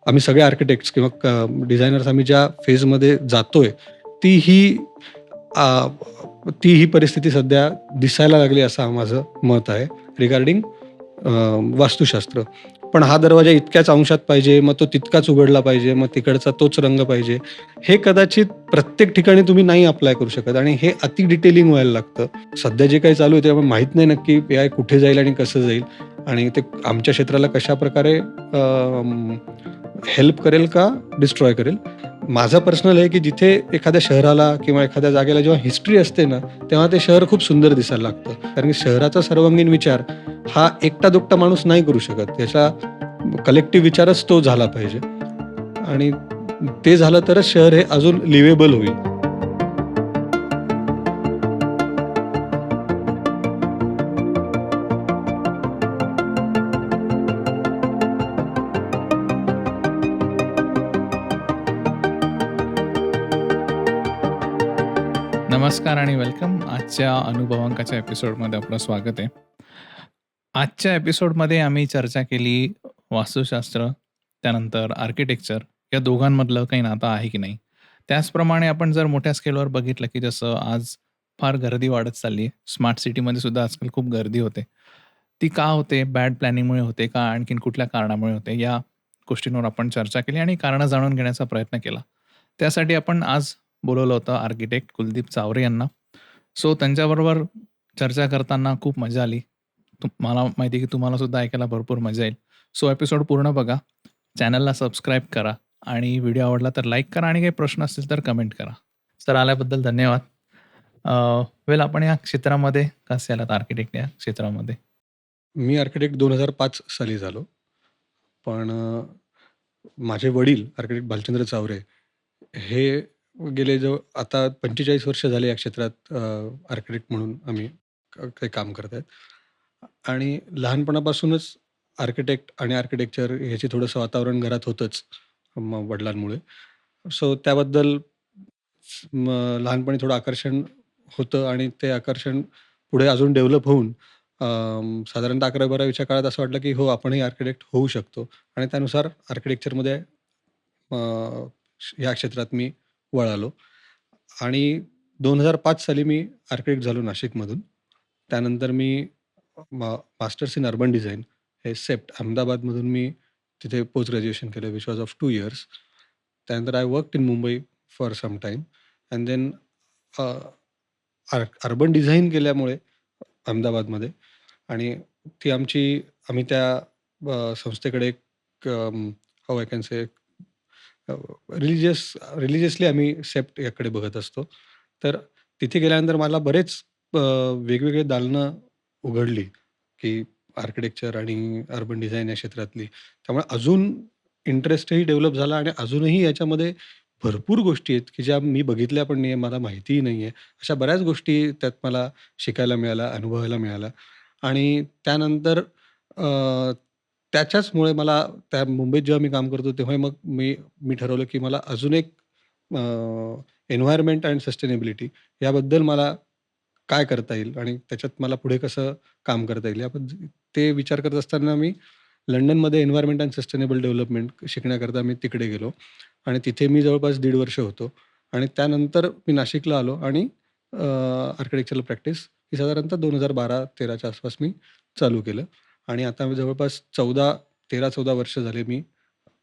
आम्ही सगळे आर्किटेक्ट्स किंवा डिझायनर्स आम्ही ज्या फेजमध्ये जातोय ती ही अ, ती ही परिस्थिती सध्या दिसायला लागली असं माझं मत आहे रिगार्डिंग वास्तुशास्त्र. पण हा दरवाजा इतक्याच अंशात पाहिजे, मग तो तितकाच उघडला पाहिजे, मग तिकडचा तोच रंग पाहिजे. हे कदाचित प्रत्येक ठिकाणी तुम्ही नाही अप्लाय करू शकत आणि हे अति डिटेलिंग व्हायला लागतं. सध्या जे काही चालू आहे त्यामुळे माहीत नाही नक्की एआय कुठे जाईल आणि कसं जाईल आणि ते आमच्या क्षेत्राला कशाप्रकारे हेल्प करेल का डिस्ट्रॉय करेल. माझा पर्सनल आहे की जिथे एखाद्या शहराला किंवा एखाद्या जागेला जेव्हा हिस्ट्री असते ना, तेव्हा ते शहर खूप सुंदर दिसायला लागतं. कारण की शहराचा सर्वांगीण विचार हा एकटा-दुकटा माणूस नाही करू शकत. त्याचा कलेक्टिव्ह विचारच तो झाला पाहिजे आणि ते झालं तरच शहर हे अजून लिव्हेबल होईल. नमस्कार आणि वेलकम. आजच्या अनुभवांकाच्या एपिसोडमध्ये आपलं स्वागत आहे. आजच्या एपिसोडमध्ये आम्ही चर्चा केली वास्तुशास्त्र, त्यानंतर आर्किटेक्चर या दोघांमधलं काही नातं आहे की नाही. त्याचप्रमाणे आपण जर मोठ्या स्केलवर बघितलं की जसं आज फार गर्दी वाढत चालली आहे. स्मार्ट सिटीमध्ये सुद्धा आजकाल खूप गर्दी होते. ती का होते? बॅड प्लॅनिंगमुळे होते का? आणखीन कुठल्या कारणामुळे होते? या गोष्टींवर आपण चर्चा केली आणि कारणं जाणून घेण्याचा प्रयत्न केला. त्यासाठी आपण आज बोलवलं होतं आर्किटेक्ट कुलदीप चावरे यांना. सो त्यांच्याबरोबर चर्चा करताना खूप मजा आली. मला माहिती आहे की तुम्हाला सुद्धा ऐकायला भरपूर मजा येईल. सो एपिसोड पूर्ण बघा. चॅनलला सबस्क्राईब करा आणि व्हिडिओ आवडला तर लाईक करा आणि काही प्रश्न असतील तर कमेंट करा. सर आल्याबद्दल धन्यवाद. वेल आपण या क्षेत्रामध्ये कसे आलात आर्किटेक्ट या क्षेत्रामध्ये? मी आर्किटेक्ट 2005 साली झालो. पण माझे वडील आर्किटेक्ट भालचंद्र चावरे हे गेले आता 45 वर्ष झाले या क्षेत्रात आर्किटेक्ट म्हणून आम्ही काही काम करत आहेत. आणि लहानपणापासूनच आर्किटेक्ट आणि आर्किटेक्चर ह्याची थोडंसं वातावरण घरात होतंच वडिलांमुळे. सो त्याबद्दल लहानपणी थोडं आकर्षण होतं आणि ते आकर्षण पुढे अजून डेव्हलप होऊन साधारणतः 11वी-12वीच्या काळात असं वाटलं की हो, आपणही आर्किटेक्ट होऊ शकतो आणि त्यानुसार आर्किटेक्चरमध्ये अ, ह्या क्षेत्रात मी वळालो आणि 2005 साली मी आर्किटेक्ट झालो नाशिकमधून. त्यानंतर मी मास्टर्स इन अर्बन डिझाइन हे सेप्ट अहमदाबादमधून मी तिथे पोस्ट ग्रॅज्युएशन केलं विच वॉज ऑफ 2 इयर्स. त्यानंतर I worked in Mumbai for some time and then urban design केल्यामुळे अहमदाबादमध्ये आणि ती आम्ही त्या संस्थेकडे एक how I can say religiously आम्ही सेप्ट याकडे बघत असतो. तर तिथे गेल्यानंतर मला बरेच वेगवेगळे दालनं उघडली, की आर्किटेक्चर आणि अर्बन डिझाइन या क्षेत्रातली. त्यामुळे अजून इंटरेस्टही डेव्हलप झाला आणि अजूनही याच्यामध्ये भरपूर गोष्टी आहेत, की ज्या मी बघितल्या पण नाहीये, मला माहितीही नाहीये. अशा बऱ्याच गोष्टी त्यात मला शिकायला मिळाल्या, अनुभवायला मिळाल्या आणि त्यानंतर त्याच्याचमुळे मला त्या मुंबईत जेव्हा मी काम करतो तेव्हा मग मी ठरवलं, की मला अजून एक अ, एन्व्हायर्नमेंट अँड सस्टेनेबिलिटी याबद्दल मला काय करता येईल आणि त्याच्यात मला पुढे कसं काम करता येईल याबद्दल ते विचार करत असताना मी लंडनमध्ये एन्व्हायर्नमेंट अँड सस्टेनेबल डेव्हलपमेंट शिकण्याकरता मी तिकडे गेलो आणि तिथे मी जवळपास 1.5 वर्ष होतो आणि त्यानंतर मी नाशिकला आलो आणि आर्किटेक्चरल प्रॅक्टिस ही साधारणतः 2012-13च्या आसपास मी चालू केलं आणि आता मी जवळपास 13-14 वर्ष झाले मी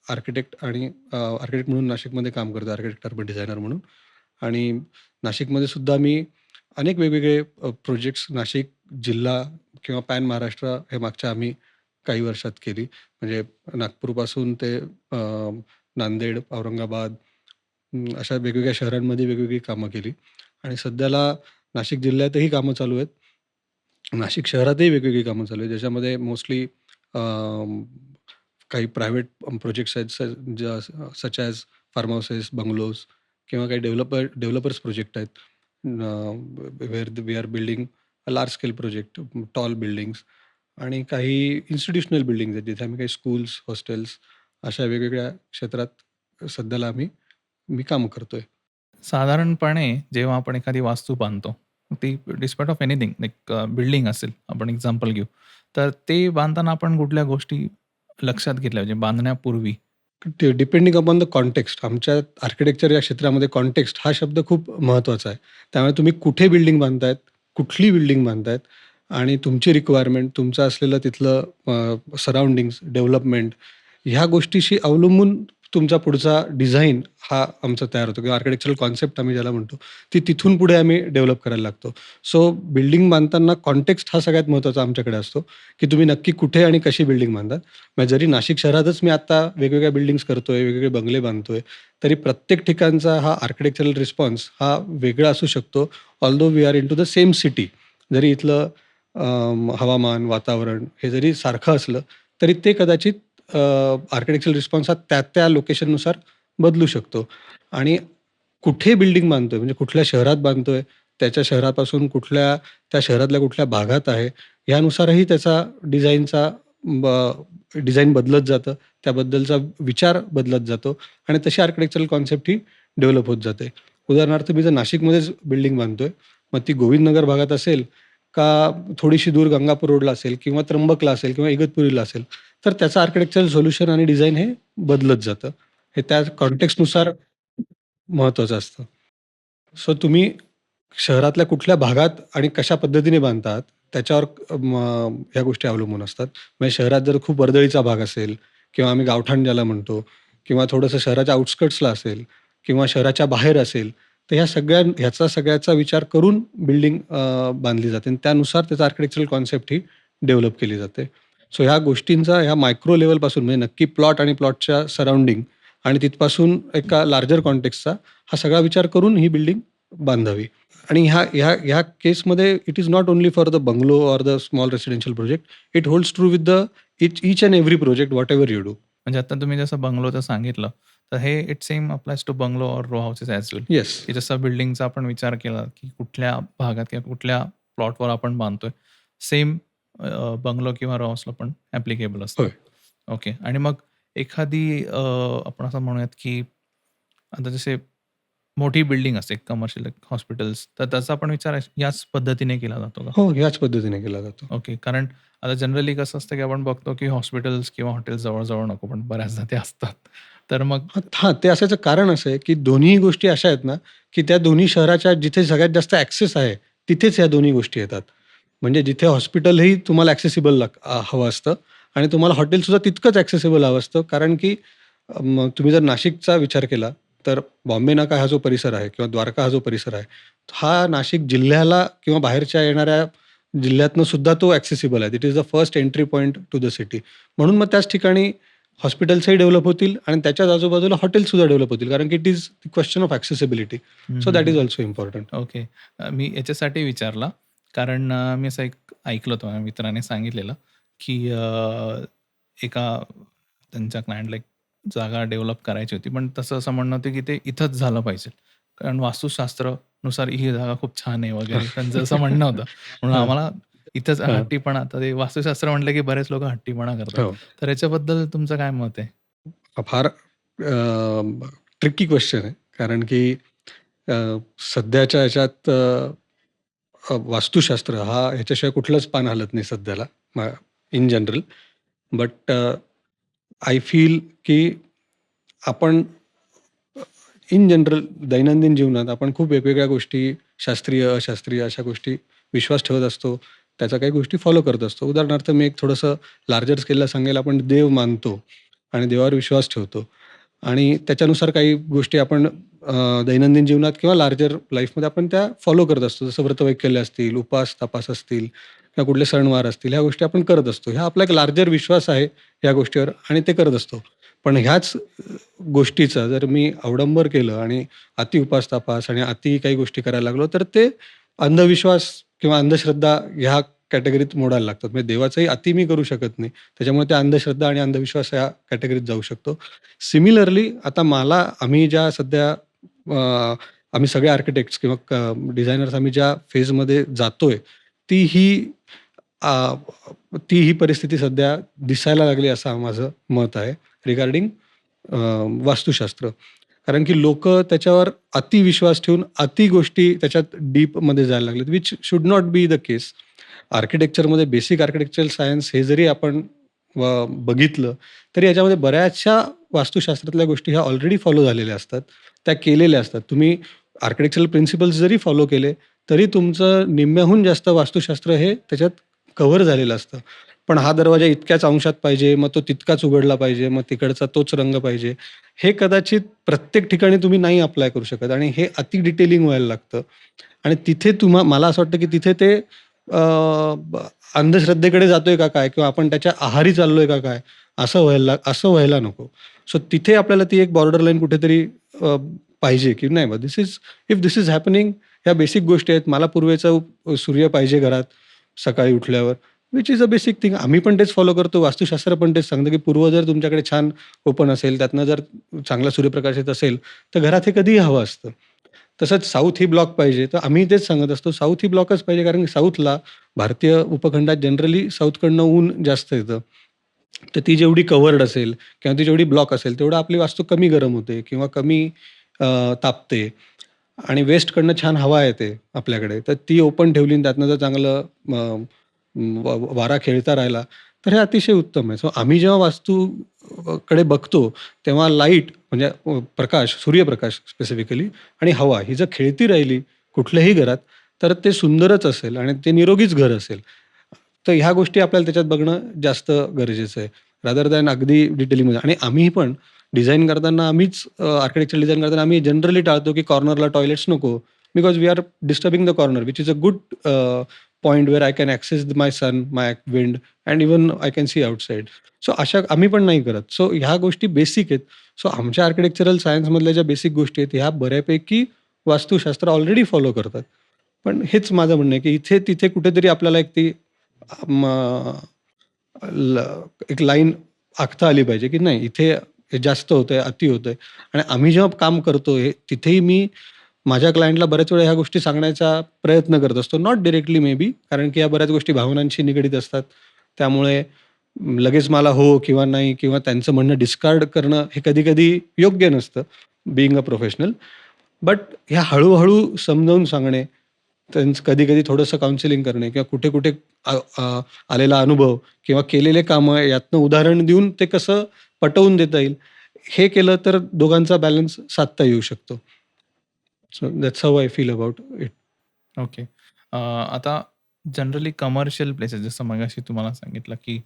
आर्किटेक्ट म्हणून नाशिकमध्ये काम करतो, आर्किटेक्ट अर्बन डिझायनर म्हणून. आणि नाशिकमध्ये सुद्धा मी अनेक वेगवेगळे प्रोजेक्ट्स नाशिक जिल्हा किंवा पॅन महाराष्ट्र हे मागच्या आम्ही काही वर्षात केली. म्हणजे नागपूरपासून ते नांदेड, औरंगाबाद अशा वेगवेगळ्या शहरांमध्ये वेगवेगळी कामं केली आणि सध्याला नाशिक जिल्ह्यातही कामं चालू आहेत. नाशिक शहरातही वेगवेगळी कामं चालू आहेत. ज्याच्यामध्ये मोस्टली काही प्रायव्हेट प्रोजेक्ट्स आहेत such as farm houses, bungalows किंवा काही डेव्हलपर्स प्रोजेक्ट आहेत. Where we are building a large scale project, tall buildings आणि काही इन्स्टिट्यूशनल बिल्डिंग्ज आहेत, जिथे आम्ही काही स्कूल्स, हॉस्टेल्स अशा वेगवेगळ्या क्षेत्रात सध्याला मी काम करतोय. साधारणपणे जेव्हा आपण एखादी वास्तू बांधतो, ती despite of anything like building असेल, आपण एक्झाम्पल घेऊ. तर ते बांधताना आपण कुठल्या गोष्टी लक्षात घेतल्या पाहिजे बांधण्यापूर्वी? Depending upon the context. आमच्या आर्किटेक्चर या क्षेत्रामध्ये कॉन्टेक्स्ट हा शब्द खूप महत्त्वाचा आहे. त्यामुळे तुम्ही कुठे बिल्डिंग बांधतायत, कुठली बिल्डिंग बांधतायत आणि तुमची रिक्वायरमेंट, तुमचं असलेलं तिथलं सराउंडिंग्स, डेव्हलपमेंट ह्या गोष्टीशी अवलंबून तुमचा पुढचा डिझाइन हा आमचा तयार होतो किंवा आर्किटेक्चरल कॉन्सेप्ट आम्ही ज्याला म्हणतो, ती तिथून पुढे आम्ही डेव्हलप करायला लागतो. सो बिल्डिंग बांधताना कॉन्टेक्स्ट हा सगळ्यात महत्त्वाचा आमच्याकडे असतो, की तुम्ही नक्की कुठे आणि कशी बिल्डिंग बांधता. मग जरी नाशिक शहरातच मी आता वेगवेगळ्या बिल्डिंग्स करतोय, वेगवेगळे बंगले बांधतोय, तरी प्रत्येक ठिकाणचा हा आर्किटेक्चरल रिस्पॉन्स हा वेगळा असू शकतो. Although we are into the same city. जरी इथलं हवामान, वातावरण हे जरी सारखं असलं, तरी ते कदाचित आर्किटेक्चरल रिस्पॉन्स हा त्या लोकेशननुसार बदलू शकतो. आणि कुठे बिल्डिंग बांधतोय, म्हणजे कुठल्या शहरात बांधतोय, त्याच्या शहरापासून त्या शहरातल्या कुठल्या भागात आहे, यानुसारही त्याचा डिझाइन बदलत जातं. त्याबद्दलचा विचार बदलत जातो आणि तशी आर्किटेक्चरल कॉन्सेप्ट ही डेव्हलप होत जाते. उदाहरणार्थ मी जर नाशिकमध्येच बिल्डिंग बांधतोय, मग ती गोविंदनगर भागात असेल का थोडीशी दूर गंगापूर रोडला असेल किंवा त्र्यंबकला असेल किंवा इगतपुरीला असेल, तर त्याचं आर्किटेक्चरल सोल्युशन आणि डिझाइन हे बदलत जातं. हे त्या कॉन्टेक्स्टनुसार महत्त्वाचं असतं. सो तुम्ही शहरातल्या कुठल्या भागात आणि कशा पद्धतीने बांधतात त्याच्यावर ह्या गोष्टी अवलंबून असतात. म्हणजे शहरात जर खूप वर्दळीचा भाग असेल किंवा आम्ही गावठाण ज्याला म्हणतो किंवा थोडंसं शहराच्या आउटस्कट्सला असेल किंवा शहराच्या बाहेर असेल, तर ह्याचा सगळ्याचा विचार करून बिल्डिंग बांधली जाते आणि त्यानुसार त्याचं आर्किटेक्चरल कॉन्सेप्ट ही डेव्हलप केली जाते. सो ह्या गोष्टींचा ह्या मायक्रो लेव्हलपासून म्हणजे नक्की प्लॉट आणि प्लॉटच्या सराउंडिंग आणि तिथपासून एका लार्जर कॉन्टेक्स्टचा हा सगळा विचार करून ही बिल्डिंग बांधावी. आणि ह्या ह्या ह्या केसमध्ये it is not only for the bungalow or the small residential project. It holds true with the each and every project whatever you do. म्हणजे आता तुम्ही जसं बंगलोचं सांगितलं, तर हे it same applies to bungalow or row houses as well, yes. की जसं बिल्डिंगचा आपण विचार केला, की कुठल्या भागात किंवा कुठल्या प्लॉटवर आपण बांधतोय. सेम बंगलो किंवा रो हाउसला पण ॲप्लिकेबल असतं. होय. ओके. आणि मग एखादी आपण असं म्हणूयात, की आता जसे मोठी बिल्डिंग असते कमर्शियल हॉस्पिटल्स, तर त्याचा पण विचार याच पद्धतीने केला जातो का? हो, ह्याच पद्धतीने केला जातो. ओके. कारण आता जनरली कसं असतं, की आपण बघतो, की हॉस्पिटल्स किंवा हॉटेल्स जवळ-जवळ नको, पण बऱ्याचदा ते असतात. तर मग हां, ते असायचं कारण असं आहे, की दोन्ही गोष्टी अशा आहेत ना, की त्या दोन्ही शहराच्या जिथे सगळ्यात जास्त ॲक्सेस आहे, तिथेच ह्या दोन्ही गोष्टी येतात. म्हणजे जिथे हॉस्पिटलही तुम्हाला ॲक्सेसिबल हवं असतं आणि तुम्हाला हॉटेलसुद्धा तितकंच ॲक्सेसिबल हवं असतं. कारण की मग तुम्ही जर नाशिकचा विचार केला, तर बॉम्बे नाका हा जो परिसर आहे किंवा द्वारका हा जो परिसर आहे, हा नाशिक जिल्ह्याला किंवा बाहेरच्या येणाऱ्या जिल्ह्यातनं सुद्धा तो ॲक्सेसिबल आहे. It is the first entry point two the city. म्हणून मग त्याच ठिकाणी हॉस्पिटल्सही डेव्हलप होतील आणि त्याच्याच आजूबाजूला हॉटेल्ससुद्धा डेव्हलप होतील. कारण की it is the question of accessibility. हं, सो हं, दॅट इज हं. Also important. ओके. मी याच्यासाठी विचारला, कारण मी असं ऐकलं होतं माझ्या मित्राने सांगितलेलं, की एका त्यांच्या क्लायंटला एक जागा डेव्हलप करायची होती. पण तसं असं म्हणणं होतं, की ते इथंच झालं पाहिजे. कारण वास्तुशास्त्रानुसार ही जागा खूप छान आहे वगैरे त्यांचं असं म्हणणं होतं. म्हणून हां, आम्हाला इथंच हां. हट्टीपणा, आता ते वास्तुशास्त्र म्हटलं, की बरेच लोकं हट्टीपणा करतात. हो. तर याच्याबद्दल तुमचं काय मत आहे? हा फार ट्रिकी क्वेश्चन आहे. कारण की अ, सध्याच्या ह्याच्यात वास्तुशास्त्र ह्याच्याशिवाय कुठलंच पान हलत नाही सध्याला in general. But I feel की आपण इन जनरल दैनंदिन जीवनात आपण खूप वेगवेगळ्या गोष्टी शास्त्रीय, अशास्त्रीय अशा गोष्टी विश्वास ठेवत असतो. त्याच्या काही गोष्टी फॉलो करत असतो. उदाहरणार्थ मी एक थोडंसं लार्जर स्केलला सांगेल, आपण देव मानतो आणि देवावर विश्वास ठेवतो आणि त्याच्यानुसार काही गोष्टी आपण दैनंदिन जीवनात किंवा लार्जर लाईफमध्ये आपण त्या फॉलो करत असतो. जसं व्रतवैकल्य असतील, उपास-तापास असतील किंवा कुठले सणवार असतील, ह्या गोष्टी आपण करत असतो. हा आपला एक लार्जर विश्वास आहे या गोष्टीवर आणि ते करत असतो. पण ह्याच गोष्टीचा जर मी अवडंबर केलं आणि अति उपास-तापास आणि अति काही गोष्टी करायला लागलो, तर ते अंधविश्वास किंवा अंधश्रद्धा ह्या कॅटेगरीत मोडायला लागतात. म्हणजे देवाचंही अति मी करू शकत नाही. त्याच्यामुळे त्या अंधश्रद्धा आणि अंधविश्वास या कॅटेगरीत जाऊ शकतो. सिमिलरली आता आम्ही ज्या सध्या आम्ही सगळे आर्किटेक्ट्स किंवा डिझायनर्स आम्ही ज्या फेजमध्ये जातोय, ती ही अ, ती ही परिस्थिती सध्या दिसायला लागली असं माझं मत आहे रिगार्डिंग वास्तुशास्त्र. कारण की लोकं त्याच्यावर अति विश्वास ठेवून अति गोष्टी त्याच्यात डीपमध्ये जायला लागलेत, which should not be the case. आर्किटेक्चरमध्ये बेसिक आर्किटेक्चरल सायन्स हे जरी आपण बघितलं, तरी याच्यामध्ये बऱ्याचशा वास्तुशास्त्रातल्या गोष्टी ह्या ऑलरेडी फॉलो झालेल्या असतात. त्या केलेल्या असतात. तुम्ही आर्किटेक्चरल प्रिन्सिपल्स जरी फॉलो केले, तरी तुमचं निम्म्याहून जास्त वास्तुशास्त्र हे त्याच्यात कव्हर झालेलं असतं. पण हा दरवाजा इतक्याच अंशात पाहिजे, मग तो तितकाच उघडला पाहिजे, मग तिकडचा तोच रंग पाहिजे. हे कदाचित प्रत्येक ठिकाणी तुम्ही नाही अप्लाय करू शकत आणि हे अति डिटेलिंग व्हायला लागतं आणि तिथे मला असं वाटतं, की तिथे ते अ, ब अंधश्रद्धेकडे जातोय का काय? किंवा आपण त्याच्या आहारी चाललोय का काय? असं व्हायला नको. सो तिथे आपल्याला ती एक बॉर्डर लाईन कुठेतरी अ, पाहिजे, की नाही इफ दिस इज हॅपनिंग ह्या बेसिक गोष्टी आहेत. मला पूर्वेचा सूर्य पाहिजे घरात सकाळी उठल्यावर, which is a basic thing. आम्ही पण तेच फॉलो करतो. वास्तुशास्त्र पण तेच सांगतं, की पूर्व जर तुमच्याकडे छान ओपन असेल, त्यातनं जर चांगला सूर्यप्रकाश येत असेल, तर घरात हे कधीही हवं असतं. तसंच साऊथ ही ब्लॉक पाहिजे. तर आम्ही तेच सांगत असतो, साऊथ ही ब्लॉकच पाहिजे कारण की साऊथला भारतीय उपखंडात जनरली साऊथकडनं ऊन जास्त येतं. तर ती जेवढी कव्हर्ड असेल किंवा ती जेवढी ब्लॉक असेल, तेवढं आपली वास्तू कमी गरम होते किंवा कमी तापते आणि वेस्टकडनं छान हवा येते आपल्याकडे. तर ती ओपन ठेवली आणि त्यातनं जर चांगलं वारा खेळता राहिला, तर हे अतिशय उत्तम आहे. सो आम्ही जेव्हा कडे बघतो, तेव्हा लाईट म्हणजे प्रकाश, सूर्यप्रकाश स्पेसिफिकली आणि हवा ही जर खेळती राहिली कुठल्याही घरात, तर ते सुंदरच असेल आणि ते निरोगीच घर असेल. तर ह्या गोष्टी आपल्याला त्याच्यात बघणं जास्त गरजेचं आहे. रादर दॅन अगदी डिटेलिंगमध्ये आणि आम्ही पण डिझाइन करताना आर्किटेक्चर डिझाइन करताना आम्ही जनरली टाळतो, की कॉर्नरला टॉयलेट्स नको. Because we are disturbing the corner which is a good point where I can access my sun, my wind and even I can see outside. So अशा आम्ही पण नाही करत. सो ह्या गोष्टी बेसिक आहेत. सो आमच्या आर्किटेक्चरल सायन्समधल्या ज्या बेसिक गोष्टी आहेत, ह्या बऱ्यापैकी वास्तुशास्त्र ऑलरेडी फॉलो करतात. पण हेच माझं म्हणणं आहे, की इथे-तिथे कुठेतरी आपल्याला एक ती म ल एक लाईन आखता आली पाहिजे, की नाही इथे हे जास्त होतंय, अति होतंय आणि आम्ही जेव्हा काम करतोय, तिथेही मी माझ्या क्लायंटला बऱ्याच वेळा ह्या गोष्टी सांगण्याचा प्रयत्न करत असतो. नॉट डायरेक्टली मे बी कारण की या बऱ्याच गोष्टी भावनांशी निगडीत असतात. त्यामुळे लगेच मला हो किंवा नाही किंवा त्यांचं म्हणणं डिस्कार्ड करणं हे कधी-कधी योग्य नसतं, बीइंग अ प्रोफेशनल. बट ह्या हळू समजावून सांगणे, त्यांचं कधी-कधी थोडंसं काउन्सिलिंग करणे किंवा कुठे-कुठे आलेला अनुभव किंवा केलेले कामं यातनं उदाहरण देऊन ते कसं पटवून देता येईल, हे केलं तर दोघांचा बॅलन्स साधता येऊ शकतो. So that's how I feel about it. Okay. आता जनरली कमर्शियल प्लेसेस जसं मगाशी तुम्हाला सांगितलं, की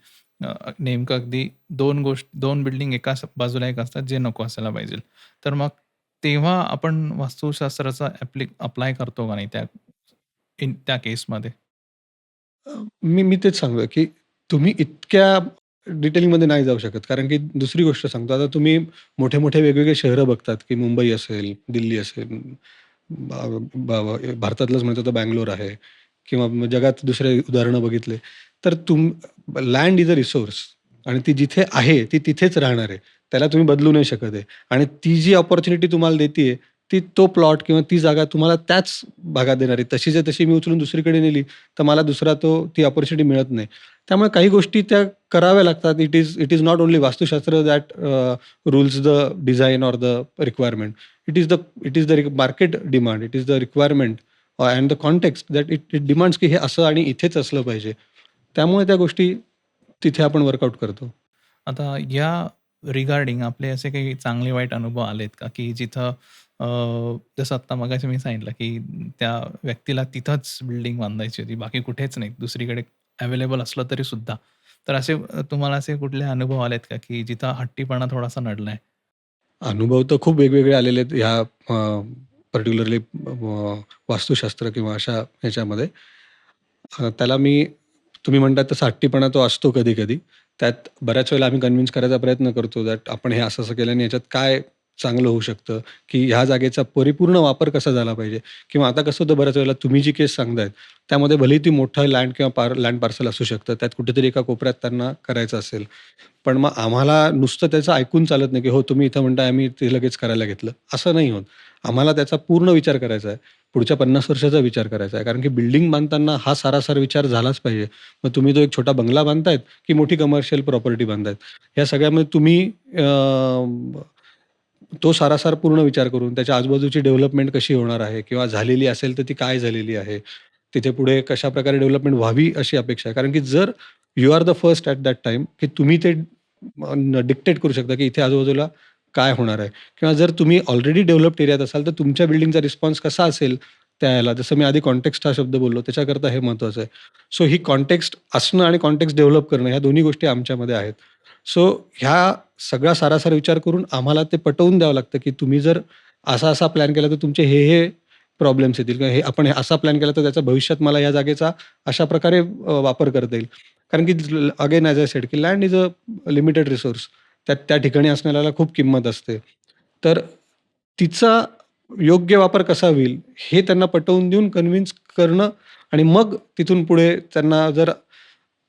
नेमकं अगदी 2 बिल्डिंग एकाच बाजूला एक असतात, जे नको असायला पाहिजे. तर मग तेव्हा आपण वास्तुशास्त्राचा अप्लाय करतो का नाही त्या केसमध्ये? मी तेच सांगतोय, की तुम्ही इतक्या डिटेलिंगमध्ये नाही जाऊ शकत. कारण की दुसरी गोष्ट सांगतो. आता तुम्ही मोठे-मोठे वेगवेगळे शहरं बघतात, की मुंबई असेल, दिल्ली असेल, बा बा भारतातलंच म्हणतो तर बंगलोर आहे किंवा मग जगात दुसरे उदाहरणं बघितले, तर लँड इज अ रिसोर्स आणि ती जिथे आहे, ती तिथेच राहणार आहे. त्याला तुम्ही बदलू नाही शकत आहे आणि ती जी अपॉर्च्युनिटी तुम्हाला देतीये, ती तो प्लॉट किंवा ती जागा तुम्हाला त्याच भागात देणार आहे. तशीच्या तशी मी उचलून दुसरीकडे नेली, तर मला दुसरा ती अपॉर्च्युनिटी मिळत नाही. त्यामुळे काही गोष्टी त्या कराव्या लागतात. It is not only Vastushastra that rules the design or the requirement. It is the market demand. It is the requirement and the context that it it demands की हे असं आणि इथेच असलं पाहिजे. त्यामुळे त्या गोष्टी तिथे आपण वर्कआउट करतो. आता या रिगार्डिंग आपले असे काही चांगले वाईट अनुभव आलेत का, की जिथं अ, जसं आत्ता मगाशी मी सांगितलं, की त्या व्यक्तीला तिथंच बिल्डिंग बांधायची होती, बाकी कुठेच नाही. दुसरीकडे अवेलेबल असलं तरी सुद्धा. तर असे तुम्हाला असे कुठले अनुभव आलेत का, की जिथं हट्टीपणा थोडासा नडलाय? अनुभव तर खूप वेगवेगळे आलेले आहेत ह्या पर्टिक्युलरली वास्तुशास्त्र किंवा अशा ह्याच्यामध्ये. त्याला तुम्ही म्हणतात तसा हट्टीपणा तो असतो कधी-कधी. त्यात बऱ्याच वेळेला आम्ही कन्विन्स करायचा प्रयत्न करतो दॅट आपण हे असं-असं केल्याने ह्याच्यात काय चांगलं होऊ शकतं, की ह्या जागेचा परिपूर्ण वापर कसा झाला पाहिजे किंवा आता कसं होतं बऱ्याच वेळेला तुम्ही जी केस सांगतायत, त्यामध्ये भलेही ती मोठं लँड किंवा लँड पार्सल असू शकतं. त्यात कुठेतरी एका कोपऱ्यात त्यांना करायचं असेल. पण मग आम्हाला नुसतं त्याचं ऐकून चालत नाही, की हो तुम्ही इथं म्हणताय आम्ही ते लगेच करायला घेतलं. असं नाही होत. आम्हाला त्याचा पूर्ण विचार करायचा आहे. पुढच्या 50 वर्षाचा विचार करायचा आहे. कारण की बिल्डिंग बांधताना हा सारासार विचार झालाच पाहिजे. मग तुम्ही तो एक छोटा बंगला बांधतायत, की मोठी कमर्शियल प्रॉपर्टी बांधतायत. या सगळ्यामध्ये तुम्ही तो सारासार पूर्ण विचार करून त्याच्या आजूबाजूची डेव्हलपमेंट कशी होणार आहे किंवा झालेली असेल तर ती काय झालेली आहे? तिथे पुढे कशाप्रकारे डेव्हलपमेंट व्हावी अशी अपेक्षा आहे. कारण की जर you are the first at that time, की तुम्ही ते डिक्टेट करू शकता, की इथे आजूबाजूला काय होणार आहे? किंवा जर तुम्ही ऑलरेडी डेव्हलप्ड एरियात असाल, तर तुमच्या बिल्डिंगचा रिस्पॉन्स कसा असेल त्या ह्याला? जसं मी आधी कॉन्टेक्स्ट हा शब्द बोललो, त्याच्याकरता हे महत्त्वाचं आहे. सो ही कॉन्टेक्स्ट असणं आणि कॉन्टेक्स्ट डेव्हलप करणं ह्या दोन्ही गोष्टी आमच्यामध्ये आहेत. सो ह्या सगळा सारासार विचार करून आम्हाला ते पटवून द्यावं लागतं, की तुम्ही जर असा-असा प्लॅन केला, तर तुमचे हे प्रॉब्लेम्स येतील किंवा हे आपण असा प्लॅन केला, तर त्याचा भविष्यात मला या जागेचा अशा प्रकारे वापर करता येईल. कारण की अगेन ॲज आय सेड, की land is a limited resource. त्या त्या ठिकाणी असणाऱ्याला खूप किंमत असते. तर तिचा योग्य वापर कसा होईल, हे त्यांना पटवून देऊन कन्विन्स करणं आणि मग तिथून पुढे त्यांना जर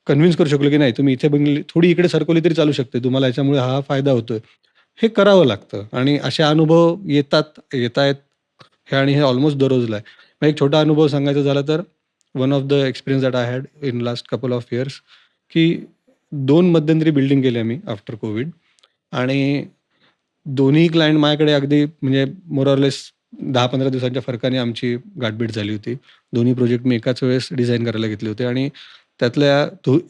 कन्विन्स करू शकलो, की नाही तुम्ही इथे बंगली थोडी इकडे सरकवली तरी चालू शकते. तुम्हाला याच्यामुळे हा फायदा होतोय. हे करावं लागतं आणि असे अनुभव येतायत हे आणि हे ऑलमोस्ट दररोजला आहे. मग एक छोटा अनुभव सांगायचा झाला तर one of the experience that I had in last couple of years, की 2 मध्यंतरी बिल्डिंग केल्या मी आफ्टर कोविड आणि दोन्ही क्लायंट माझ्याकडे अगदी म्हणजे मोर ऑर लेस 10-15 दिवसांच्या फरकाने आमची गाठभेट झाली होती. दोन्ही प्रोजेक्ट मी एकाच वेळेस डिझाइन करायला घेतले होते आणि त्यातल्या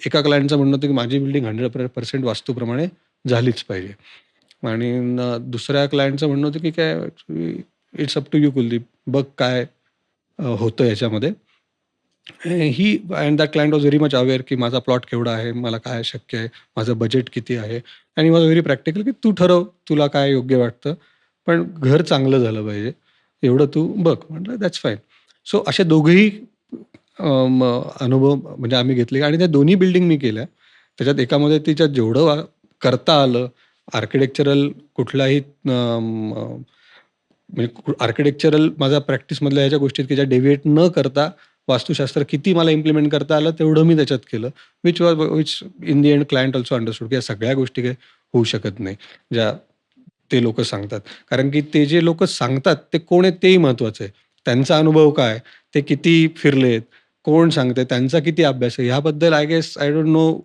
एका क्लायंटचं म्हणणं होतं, की माझी बिल्डिंग 100% वास्तूप्रमाणे झालीच पाहिजे. आणि दुसऱ्या क्लायंटचं म्हणणं होतं, की काय it's up to you Kuldeep. बघ काय होतं याच्यामध्ये. He and that client was very much aware, की माझा प्लॉट केवढा आहे, मला काय शक्य आहे, माझं बजेट किती आहे आणि वॉज व्हेरी प्रॅक्टिकल, की तू ठरव तुला काय योग्य वाटतं. पण घर चांगलं झालं पाहिजे. एवढं तू बघ. म्हटलं दॅट्स फाईन. सो असे दोघेही अनुभव म्हणजे आम्ही घेतले आणि त्या दोन्ही बिल्डिंग मी केल्या. त्याच्यात एकामध्ये तिच्यात जेवढं करता आलं, आर्किटेक्चरल कुठलाही म्हणजे आर्किटेक्चरल माझा प्रॅक्टिसमधल्या ह्याच्या गोष्टी आहेत, की ज्या डेव्हिएट न करता वास्तुशास्त्र किती मला इम्प्लिमेंट करता आलं, तेवढं मी त्याच्यात केलं. Which in the end client also understood, की या सगळ्या गोष्टी काही होऊ शकत नाही, ज्या ते लोकं सांगतात. कारण की ते जे लोकं सांगतात, ते कोण आहेत तेही महत्त्वाचं आहे. त्यांचा अनुभव काय? ते किती फिरलेत? कोण सांगतंय? त्यांचा किती अभ्यास आहे? ह्याबद्दल I guess I don't know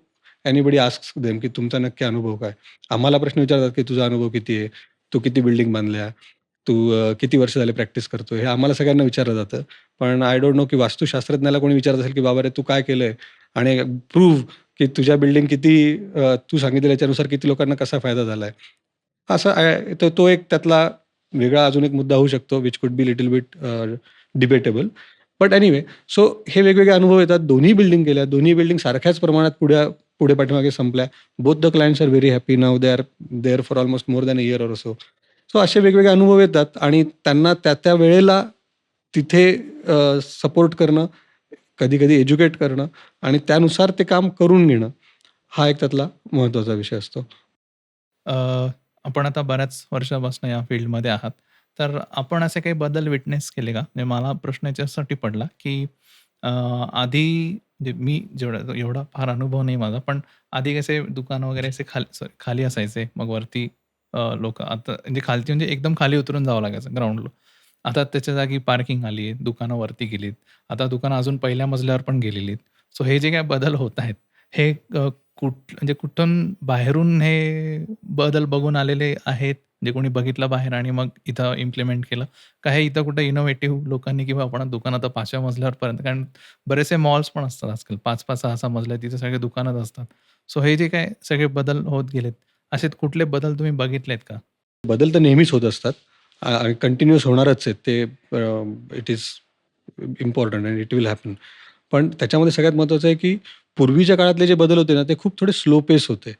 anybody asks them, की तुमचा नक्की अनुभव काय? आम्हाला प्रश्न विचारतात, की तुझा अनुभव किती आहे? तू किती बिल्डिंग बांधल्या? तू किती वर्ष झाले प्रॅक्टिस करतोय? हे आम्हाला सगळ्यांना विचारलं जातं. पण आय डोंट नो, की वास्तुशास्त्रज्ञाला कोणी विचारत असेल, की "बाबा रे, तू काय केलंय? आणि प्रूव्ह की तुझ्या बिल्डिंग किती तू सांगितलेल्या याच्यानुसार किती लोकांना कसा फायदा झालाय?" असं तर तो एक त्यातला वेगळा अजून एक मुद्दा होऊ शकतो, which could be little bit debatable. But anyway, so हे वेगवेगळे अनुभव येतात. दोन्ही बिल्डिंग केल्या. दोन्ही बिल्डिंग सारख्याच प्रमाणात पुढे पाठीमागे संपल्या. Both the clients are very happy now. They are there for almost more than a year or so. So असे वेगवेगळे अनुभव येतात आणि त्यांना त्या वेळेला तिथे सपोर्ट करणं, कधी-कधी एज्युकेट करणं आणि त्यानुसार ते काम करून घेणं, हा एक त्यातला महत्त्वाचा विषय असतो. अ, आपण आता बऱ्याच वर्षापासून या फील्डमध्ये आहात. तर आपण असे काही बदल विटनेस केले का? म्हणजे मला प्रश्न याच्यासाठी पडला, की आधी म्हणजे मी जेवढा एवढा फार अनुभव नाही माझा, पण आधी कसे दुकानं वगैरे असे खाली असायचे. मग वरती लोकं आता म्हणजे खालती म्हणजे एकदम खाली उतरून जावं लागायचं ग्राउंडला. आता त्याच्या जागी पार्किंग आली आहे. दुकानं वरती गेलीत. आता दुकानं अजून पहिल्या मजल्यावर पण गेलेली आहेत. सो हे जे काही बदल होत आहेत, हे म्हणजे कुठून बाहेरून हे बदल बघून आलेले आहेत? म्हणजे कोणी बघितलं बाहेर आणि मग इथं इम्प्लिमेंट केलं? का हे इथं कुठं इनोव्हेटिव्ह लोकांनी किंवा आपण दुकान आता 5व्या मजल्यावरपर्यंत कारण बरेचसे मॉल्स पण असतात आजकाल 5-5, 6-6 मजले तिथे सगळे दुकानच असतात. सो हे जे काही सगळे बदल होत गेलेत, असे कुठले बदल तुम्ही बघितलेत का? बदल तर नेहमीच होत असतात आणि कंटिन्यूअस होणारच आहेत ते. It is important and it will happen. पण त्याच्यामध्ये सगळ्यात महत्त्वाचं आहे, की पूर्वीच्या काळातले जे बदल होते ना, ते खूप थोडे स्लो पेस होते.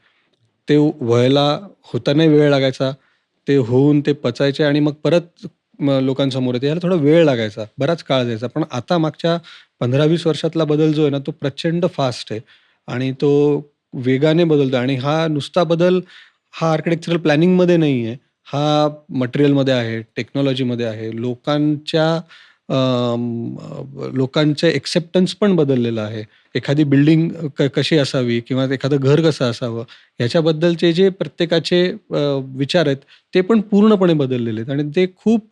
ते व्हायला होतानाही वेळ लागायचा. ते होऊन ते पचायचे आणि मग परत लोकांसमोर येते. याला थोडा वेळ लागायचा. बराच काळ जायचा. पण आता मागच्या 15-20 वर्षातला बदल जो आहे ना, तो प्रचंड फास्ट आहे आणि तो वेगाने बदलतोय आणि हा नुसता बदल हा आर्किटेक्चरल प्लॅनिंगमध्ये नाही आहे. हा मटेरियलमध्ये आहे, टेक्नॉलॉजीमध्ये आहे. लोकांचे एक्सेप्टन्स पण बदललेलं आहे. एखादी बिल्डिंग कशी असावी किंवा एखादं घर कसं असावं, ह्याच्याबद्दलचे जे प्रत्येकाचे विचार आहेत, ते पण पूर्णपणे बदललेले आहेत आणि ते खूप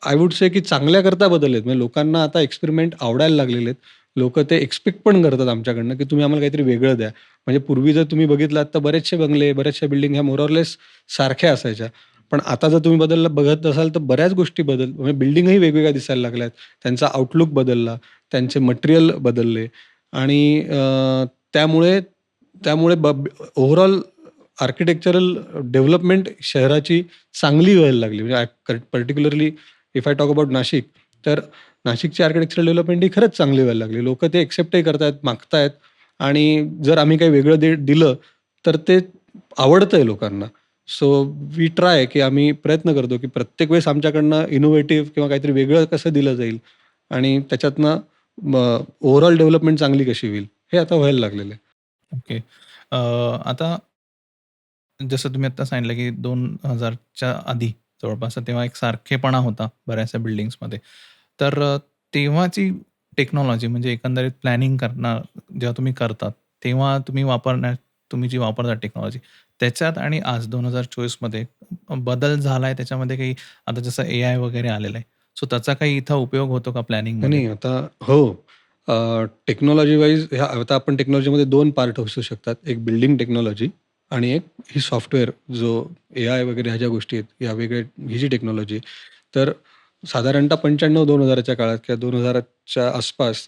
आय वुड से की चांगल्याकरता बदललेत. म्हणजे लोकांना आता एक्सपेरिमेंट आवडायला लागलेले आहेत. लोकं ते एक्सपेक्ट पण करतात आमच्याकडनं, की तुम्ही आम्हाला काहीतरी वेगळं द्या. म्हणजे पूर्वी जर तुम्ही बघितलात तर बरेचसे बंगले, बऱ्याचशा बिल्डिंग ह्या मोर ऑर लेस सारख्या असायच्या. पण आता जर तुम्ही बघत असाल तर बऱ्याच गोष्टी म्हणजे बिल्डिंगही वेगवेगळ्या दिसायला लागल्यात. त्यांचा आउटलुक बदलला, त्यांचे मटेरियल बदलले आणि त्यामुळे त्यामुळे ओव्हरऑल आर्किटेक्चरल डेव्हलपमेंट शहराची चांगली व्हायला लागली. म्हणजे particularly if I talk about Nashik, तर नाशिकची आर्किटेक्चरल डेव्हलपमेंट ही खरंच चांगली व्हायला लागली. लोकं ते एक्सेप्टही करतायत, मागतायत आणि जर आम्ही काही वेगळं दिलं, तर ते आवडतंय लोकांना. सो वी ट्राय, की आम्ही प्रयत्न करतो, की प्रत्येक वेळेस आमच्याकडनं इनोव्हेटिव्ह किंवा काहीतरी वेगळं कसं दिलं जाईल आणि त्याच्यातनं ओव्हरऑल डेव्हलपमेंट चांगली कशी होईल, हे आता व्हायला लागलेलं आहे. ओके. आता जसं तुम्ही आत्ता सांगितलं, की 2000च्या आधी जवळपास तेव्हा एक सारखेपणा होता बऱ्याचशा बिल्डिंग्समध्ये. तर तेव्हाची टेक्नॉलॉजी म्हणजे एकंदरीत प्लॅनिंग करणं जेव्हा तुम्ही करतात, तेव्हा तुम्ही जी वापरता टेक्नॉलॉजी, त्याच्यात आणि आज 2024मध्ये बदल झालाय त्याच्यामध्ये काही आता जसं एआय वगैरे आलेलं आहे. सो त्याचा काही इथं उपयोग होतो का नाही, प्लॅनिंगमध्ये? नाही. आता हो. टेक्नॉलॉजी वाईज ह्या आता आपण टेक्नॉलॉजीमध्ये 2 पार्ट असू शकतात. एक बिल्डिंग टेक्नॉलॉजी आणि एक ही सॉफ्टवेअर जो एआय वगैरे ह्या ज्या गोष्टी आहेत, या वेगळ्या ही जी टेक्नॉलॉजी आहे. तर साधारणतः 95-2000 च्या काळात किंवा 2000च्या आसपास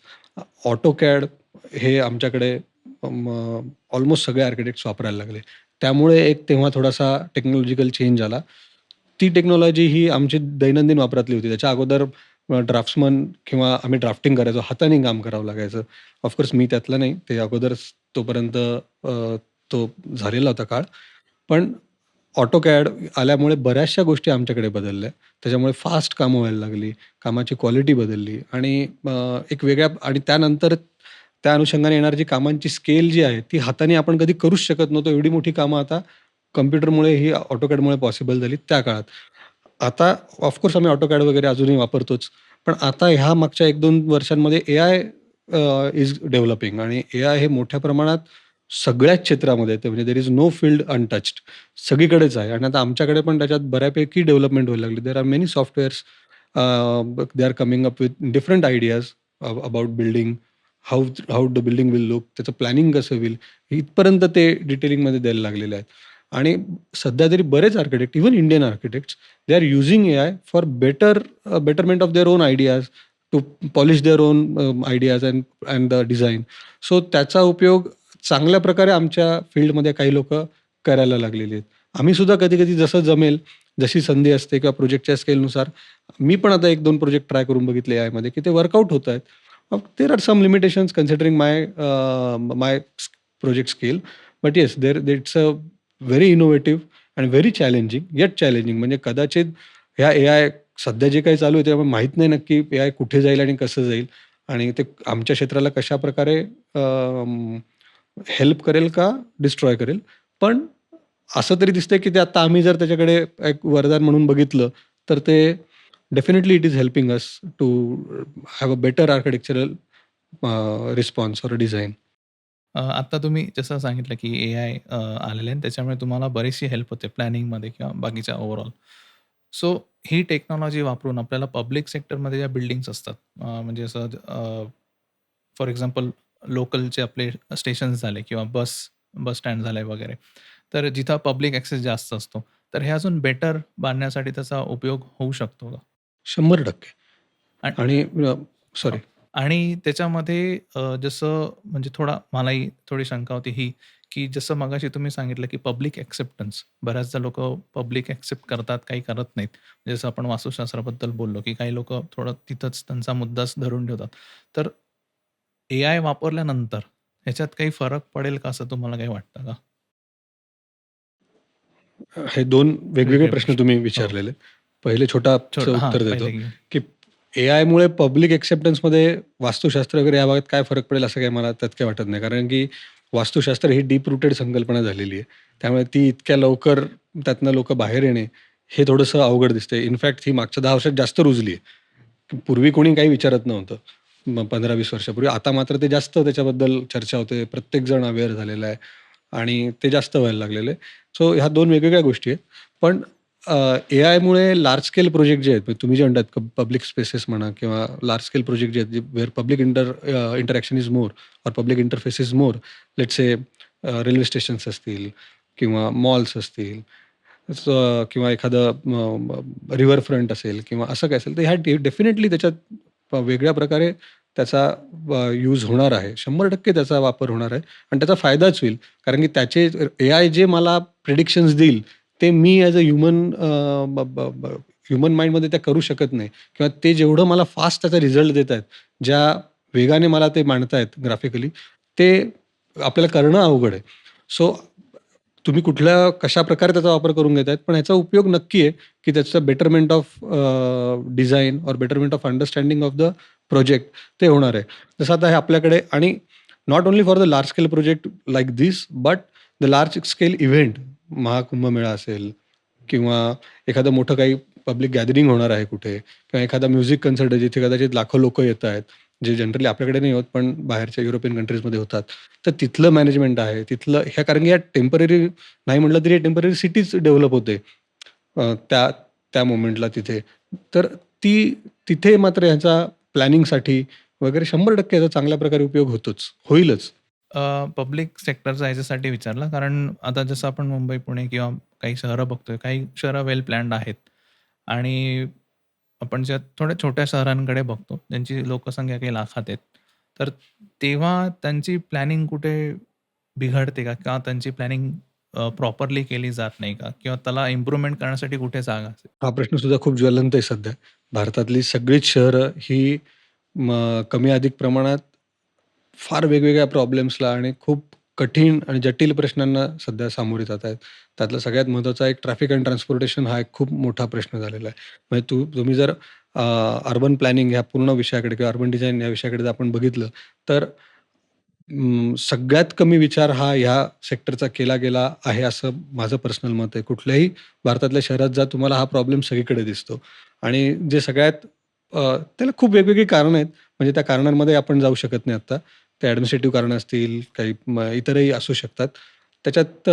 AutoCAD हे आमच्याकडे ऑलमोस्ट सगळे आर्किटेक्ट्स वापरायला लागले. त्यामुळे एक तेव्हा थोडासा टेक्नॉलॉजिकल चेंज आला. ती टेक्नॉलॉजी ही आमची दैनंदिन वापरातली होती. त्याच्या अगोदर ड्राफ्ट्समन किंवा आम्ही ड्राफ्टिंग करायचो, हाताने काम करावं लागायचं. ऑफकोर्स मी त्यातला नाही. ते अगोदरच तोपर्यंत तो झालेला होता काळ. पण AutoCAD आल्यामुळे बऱ्याचशा गोष्टी आमच्याकडे बदलल्या. त्याच्यामुळे फास्ट कामं व्हायला लागली. कामाची क्वालिटी बदलली आणि एक वेगळ्या आणि त्यानंतर त्या अनुषंगाने येणारी जी कामांची स्केल जी आहे, ती हाताने आपण कधी करूच शकत नव्हतो. एवढी मोठी कामं आता कॉम्प्युटरमुळे ही AutoCADमुळे पॉसिबल झाली त्या काळात. आता ऑफकोर्स आम्ही AutoCAD वगैरे अजूनही वापरतोच. पण आता ह्या मागच्या 1-2 वर्षांमध्ये एआय इज डेव्हलपिंग आणि एआय हे मोठ्या प्रमाणात सगळ्याच क्षेत्रामध्ये येतं. म्हणजे there is no field untouched. सगळीकडेच आहे आणि आता आमच्याकडे पण त्याच्यात बऱ्यापैकी डेव्हलपमेंट व्हायला लागली. There are many softwares they are coming up with different ideas about building. How how the building will look, त्याचं प्लॅनिंग कसं होईल, इथपर्यंत ते डिटेलिंगमध्ये द्यायला लागलेले आहेत. आणि सध्या तरी बरेच architect, even Indian architects, they are using AI for betterment of their own ideas, to polish their own ideas and the design. So त्याचा उपयोग चांगल्या प्रकारे आमच्या फील्डमध्ये काही लोकं करायला लागलेली आहेत. आम्ही सुद्धा कधी-कधी जसं जमेल, जशी संधी असते किंवा प्रोजेक्टच्या स्केलनुसार मी पण आता 1-2 प्रोजेक्ट ट्राय करून बघितले एआयमध्ये, की ते वर्कआउट होतायत. There are some limitations considering my project scale. But yes, it's a very innovative आणि व्हेरी चॅलेंजिंग, येट चॅलेंजिंग. म्हणजे कदाचित ह्या एआय सध्या जे काही चालू आहे त्यामुळे माहीत नाही नक्की एआय कुठे जाईल आणि कसं जाईल आणि ते आमच्या क्षेत्राला कशाप्रकारे हेल्प करेल का डिस्ट्रॉय करेल. पण असं तरी दिसतंय की ते आता आम्ही जर त्याच्याकडे एक वरदान म्हणून बघितलं, तर ते definitely it is helping us to have a better architectural response or design. आता तुम्ही जसं सांगितलं, की एआय आलेलं आहे आणि त्याच्यामुळे तुम्हाला बरीचशी हेल्प होते प्लॅनिंगमध्ये किंवा बाकीच्या ओव्हरऑल. सो ही टेक्नॉलॉजी वापरून आपल्याला पब्लिक सेक्टरमध्ये ज्या बिल्डिंग्स असतात म्हणजे असं फॉर एक्झाम्पल लोकलचे आपले स्टेशन्स झाले किंवा बस स्टँड झाले वगैरे. तर जिथं पब्लिक ॲक्सेस जास्त असतो. तर हे अजून बेटर बांधण्यासाठी त्याचा उपयोग होऊ शकतो का? 100% आणि आणि हां. सॉरी. आणि त्याच्यामध्ये जसं म्हणजे मलाही थोडी शंका होती ही, की जसं मगाशी तुम्ही सांगितलं, की पब्लिक एक्सेप्टन्स. बऱ्याचदा लोकं पब्लिक एक्सेप्ट करतात, काही करत नाहीत. जसं आपण वास्तुशास्त्राबद्दल बोललो, की काही लोकं थोडं तिथंच त्यांचा मुद्दाच धरून ठेवतात. तर एआय वापरल्यानंतर ह्याच्यात काही फरक पडेल का असं तुम्हाला काही वाटतं का? हे 2 वेगवेगळे वेगळे प्रश्न प्रश्न. तुम्ही हो. विचारलेले. पहिले छोटंसं हां, उत्तर देतो, पहिले की की एआयमुळे पब्लिक एक्सेप्टन्समध्ये वास्तुशास्त्र वगैरे या भागात काय फरक पडेल असं काही मला त्यात काही वाटत नाही. कारण की वास्तुशास्त्र ही डीप रूटेड संकल्पना झालेली आहे. त्यामुळे ती इतक्या लवकर त्यातनं लोकं बाहेर येणे, हे थोडंसं अवघड दिसतंय. इनफॅक्ट ही मागच्या 10 वर्षात जास्त रुजली आहे. पूर्वी कोणी काही विचारत नव्हतं. 15-20 वर्षापूर्वी. आता मात्र ते जास्त त्याच्याबद्दल चर्चा होते. प्रत्येकजण अवेअर झालेला आहे आणि ते जास्त व्हायला लागलेलं आहे. सो ह्या 2 वेगवेगळ्या गोष्टी आहेत. पण एआयमुळे लार्ज स्केल प्रोजेक्ट जे आहेत, म्हणजे तुम्ही जे म्हणताय पब्लिक स्पेसेस म्हणा किंवा लार्ज स्केल प्रोजेक्ट जे आहेत, where public interaction is more or public interface is more. Let's say railway stations असतील किंवा मॉल्स असतील, किंवा एखादं रिव्हर फ्रंट असेल किंवा असं काय असेल, तर ह्या डेफिनेटली त्याच्यात वेगळ्या प्रकारे त्याचा यूज होणार आहे. 100% त्याचा वापर होणार आहे आणि त्याचा फायदाच होईल. कारण की त्याचे एआय जे मला प्रिडिक्शन्स देईल, ते मी ॲज अ ह्युमन ब ब ब ह्युमन माइंडमध्ये त्या करू शकत नाही किंवा ते जेवढं मला फास्ट त्याचा रिझल्ट देत आहेत, ज्या वेगाने मला ते मांडतायत ग्राफिकली, ते आपल्याला करणं अवघड आहे. सो तुम्ही कुठल्या कशाप्रकारे त्याचा वापर करून घेतायत, पण ह्याचा उपयोग नक्की आहे, की त्याचं betterment of design or betterment of understanding of the project ते होणार आहे. जसं आता हे आपल्याकडे आणि not only for the large scale project like this, but the large scale event Mahakumbh Mela असेल किंवा एखादं मोठं काही पब्लिक गॅदरिंग होणार आहे कुठे किंवा एखादा म्युझिक कन्सर्ट आहे जिथे कदाचित लाखो लोकं येत आहेत. जे जनरली आपल्याकडे नाही होत, पण बाहेरच्या युरोपियन कंट्रीजमध्ये होतात. तर तिथलं मॅनेजमेंट आहे. तिथलं ह्या कारण की या टेम्पररी नाही म्हटलं तरी टेम्पररी सिटीज डेव्हलप होते. त्या त्या मोमेंटला तिथे. तर ती तिथे मात्र ह्याचा प्लॅनिंगसाठी वगैरे 100% याचा चांगल्या प्रकारे उपयोग होतोच. होईलच. पब्लिक सेक्टरचा ह्याच्यासाठी विचारला कारण आता जसं आपण मुंबई, पुणे किंवा काही शहरं बघतोय, काही शहरं वेल प्लॅन्ड आहेत आणि आपण ज्या थोड्या छोट्या शहरांकडे बघतो, ज्यांची लोकसंख्या काही लाखात आहेत. तर तेव्हा त्यांची प्लॅनिंग कुठे बिघडते का? किंवा त्यांची प्लॅनिंग प्रॉपरली केली जात नाही का? किंवा त्याला इम्प्रूव्हमेंट करण्यासाठी कुठे जागा असेल? हा प्रश्न सुद्धा खूप ज्वलंत आहे सध्या. भारतातली सगळीच शहरं ही कमी अधिक प्रमाणात फार वेगवेगळ्या प्रॉब्लेम्सला आणि खूप कठीण आणि जटिल प्रश्नांना सध्या सामोरे जात आहेत. त्यातला सगळ्यात महत्त्वाचा एक ट्रॅफिक अँड ट्रान्सपोर्टेशन हा एक खूप मोठा प्रश्न झालेला आहे. म्हणजे तुम्ही जर अर्बन प्लॅनिंग ह्या पूर्ण विषयाकडे किंवा अर्बन डिझाइन या विषयाकडे जर आपण बघितलं, तर सगळ्यात कमी विचार हा ह्या सेक्टरचा केला गेला आहे, असं माझं पर्सनल मत आहे. कुठल्याही भारतातल्या शहरात जा, तुम्हाला हा प्रॉब्लेम सगळीकडे दिसतो आणि जे सगळ्यात त्याला खूप वेगवेगळी कारणं आहेत. म्हणजे त्या कारणांमध्ये आपण जाऊ शकत नाही आत्ता. ते ॲडमिनिस्ट्रेटिव्ह कारणं असतील, काही इतरही असू शकतात. त्याच्यात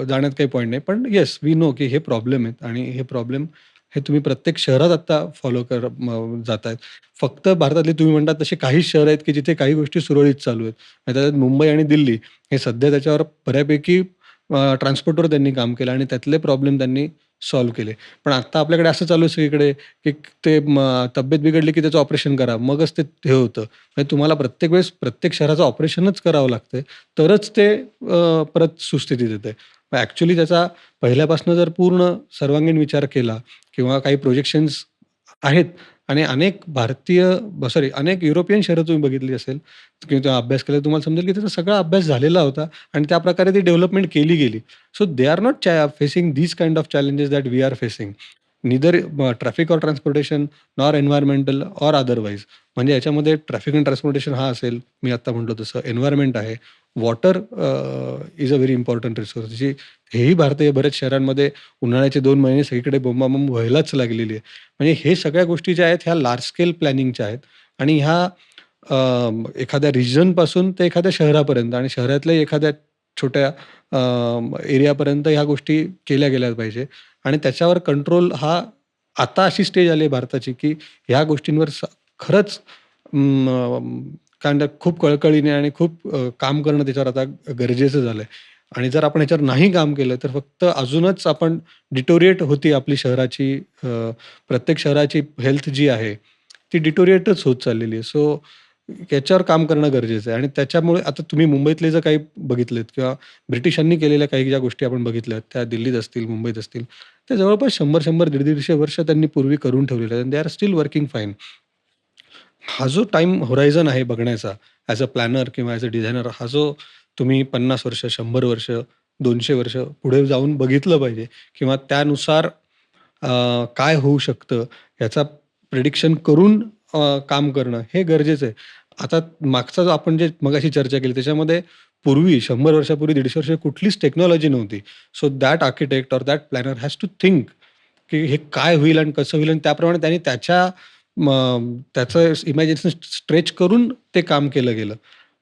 जाण्यात काही पॉइंट नाही. पण येस, वी नो की हे प्रॉब्लेम आहेत आणि हे प्रॉब्लेम हे तुम्ही प्रत्येक शहरात आत्ता फॉलो जातायत. फक्त भारतातली तुम्ही म्हणतात तशी काहीच शहरं आहेत, की जिथे काही गोष्टी सुरळीत चालू आहेत. आणि त्याच्यात मुंबई आणि दिल्ली हे सध्या त्याच्यावर बऱ्यापैकी ट्रान्सपोर्टवर त्यांनी काम केलं आणि त्यातले प्रॉब्लेम त्यांनी सॉल्व्ह केले. पण आत्ता आपल्याकडे असं चालू आहे सगळीकडे, की ते तब्येत बिघडली की त्याचं ऑपरेशन करा. मगच ते हे होतं. म्हणजे तुम्हाला प्रत्येक वेळेस प्रत्येक शहराचं ऑपरेशनच करावं लागतंय. तरच ते परत सुस्थितीत येतंय. मग ॲक्चुअली त्याचा पहिल्यापासून जर पूर्ण सर्वांगीण विचार केला किंवा काही प्रोजेक्शन्स आहेत आणि अनेक अनेक युरोपियन शहरं तुम्ही बघितली असेल किंवा तो अभ्यास केला तुम्हाला समजेल की त्याचा सगळा अभ्यास झालेला होता आणि त्या प्रकारे ती डेव्हलपमेंट केली गेली. So they are not facing these kind of challenges that we are facing. Neither traffic or transportation nor environmental or otherwise. म्हणजे याच्यामध्ये ट्रॅफिक अँड ट्रान्सपोर्टेशन हा असेल, मी आत्ता म्हटलो तसं एन्व्हायर्नमेंट आहे. Water is a very important resource. जी हेही भारतीय बऱ्याच शहरांमध्ये उन्हाळ्याचे 2 महिने सगळीकडे बोंबाबोंब व्हायलाच लागलेली आहे. म्हणजे हे सगळ्या गोष्टी ज्या आहेत ह्या लार्ज स्केल प्लॅनिंगच्या आहेत आणि ह्या अ, एखाद्या रिजनपासून ते एखाद्या शहरापर्यंत आणि शहरातल्या एखाद्या छोट्या एरियापर्यंत ह्या गोष्टी केल्या गेल्या पाहिजे आणि त्याच्यावर कंट्रोल हा आता अशी स्टेज आली आहे भारताची, की ह्या गोष्टींवर खरंच काइंड ऑफ खूप कळकळीने आणि खूप काम करणं त्याच्यावर आता गरजेचं झालंय. आणि जर आपण ह्याच्यावर नाही काम केलं, तर फक्त अजूनच आपण डिटोरिएट होती आपली शहराची प्रत्येक शहराची हेल्थ जी आहे, ती डिटोरिएटच होत चाललेली आहे. सो याच्यावर काम करणं गरजेचं आहे आणि त्याच्यामुळे आता तुम्ही मुंबईतले जर काही बघितलेत किंवा ब्रिटिशांनी केलेल्या काही ज्या गोष्टी आपण बघितल्यात, त्या दिल्लीत असतील, मुंबईत असतील, त्या जवळपास 100-100, 150-150 वर्ष त्यांनी पूर्वी करून ठेवलेल्या आहेत. They are still working fine. हा जो टाईम होरायझन आहे बघण्याचा ॲज अ प्लॅनर किंवा ॲज अ डिझायनर हा जो तुम्ही 50 वर्ष, 100 वर्ष, 200 वर्ष पुढे जाऊन बघितलं पाहिजे किंवा त्यानुसार काय होऊ शकतं याचा प्रिडिक्शन करून काम करणं हे गरजेचं आहे. आता मागचा जो आपण जे मगाशी चर्चा केली त्याच्यामध्ये पूर्वी 100 वर्षापूर्वी, 150 वर्ष कुठलीच टेक्नॉलॉजी नव्हती. So that architect or that planner has to think की हे काय होईल आणि कसं होईल आणि त्याप्रमाणे त्यांनी त्याचं इमॅजिनेशन स्ट्रेच करून ते काम केलं गेलं.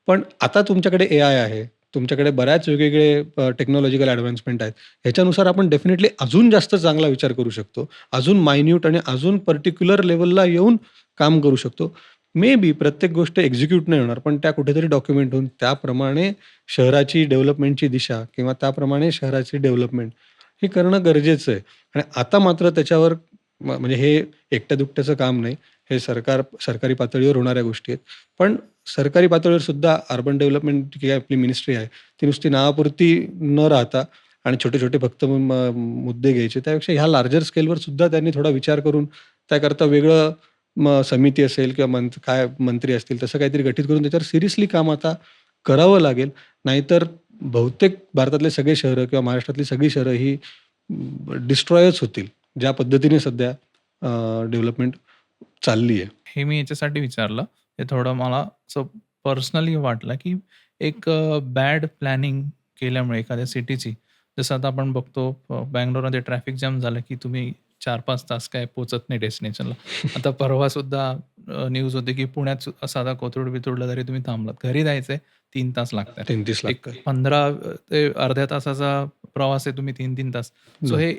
पण आता तुमच्याकडे एआय आहे. तुमच्याकडे बऱ्याच वेगवेगळे टेक्नॉलॉजिकल ॲडव्हान्समेंट आहेत. ह्याच्यानुसार आपण डेफिनिटली अजून जास्त चांगला विचार करू शकतो. अजून मायन्यूट आणि अजून पर्टिक्युलर लेव्हलला येऊन काम करू शकतो. मे बी प्रत्येक गोष्ट एक्झिक्यूट नाही होणार, पण त्या कुठेतरी डॉक्युमेंट होऊन त्याप्रमाणे शहराची डेव्हलपमेंटची दिशा किंवा त्याप्रमाणे शहराची डेव्हलपमेंट हे करणं गरजेचं आहे. आणि आता मात्र त्याच्यावर म्हणजे हे एकट्या-दुकट्याचं काम नाही. हे सरकारी पातळीवर होणाऱ्या गोष्टी आहेत. पण सरकारी पातळीवर सुद्धा अर्बन डेव्हलपमेंट जी आपली मिनिस्ट्री आहे, ती नुसती नावापुरती न राहता आणि छोटे-छोटे फक्त मुद्दे घ्यायचे. त्यापेक्षा ह्या लार्जर स्केलवर सुद्धा त्यांनी थोडा विचार करून त्याकरता वेगळं समिती असेल किंवा काय मंत्री असतील तसं काहीतरी गठीत करून त्याच्यावर सिरियसली काम आता करावं लागेल. नाहीतर बहुतेक भारतातले सगळे शहरं किंवा महाराष्ट्रातली सगळी शहरं ही डिस्ट्रॉयच होतील. ज्या पद्धतीने सध्या डेव्हलपमेंट चालली आहे. हे मी याच्यासाठी विचारलं, हे थोडं मला असं पर्सनली वाटलं, की एक बॅड प्लॅनिंग केल्यामुळे एखाद्या सिटीची, जसं आता आपण बघतो बंगलोरमध्ये ट्रॅफिक जॅम झालं, की तुम्ही 4-5 तास काय पोहचत नाही डेस्टिनेशनला. आता परवासुद्धा न्यूज होती, की पुण्यात साधा कोथरूड-बिथरूडला जरी तुम्ही थांबलात, घरी जायचंय 3 तास लागतायत. 33 एक लागतं. 15 ते अर्ध्या तासाचा प्रवास आहे, तुम्ही 3-3 तास. सो हे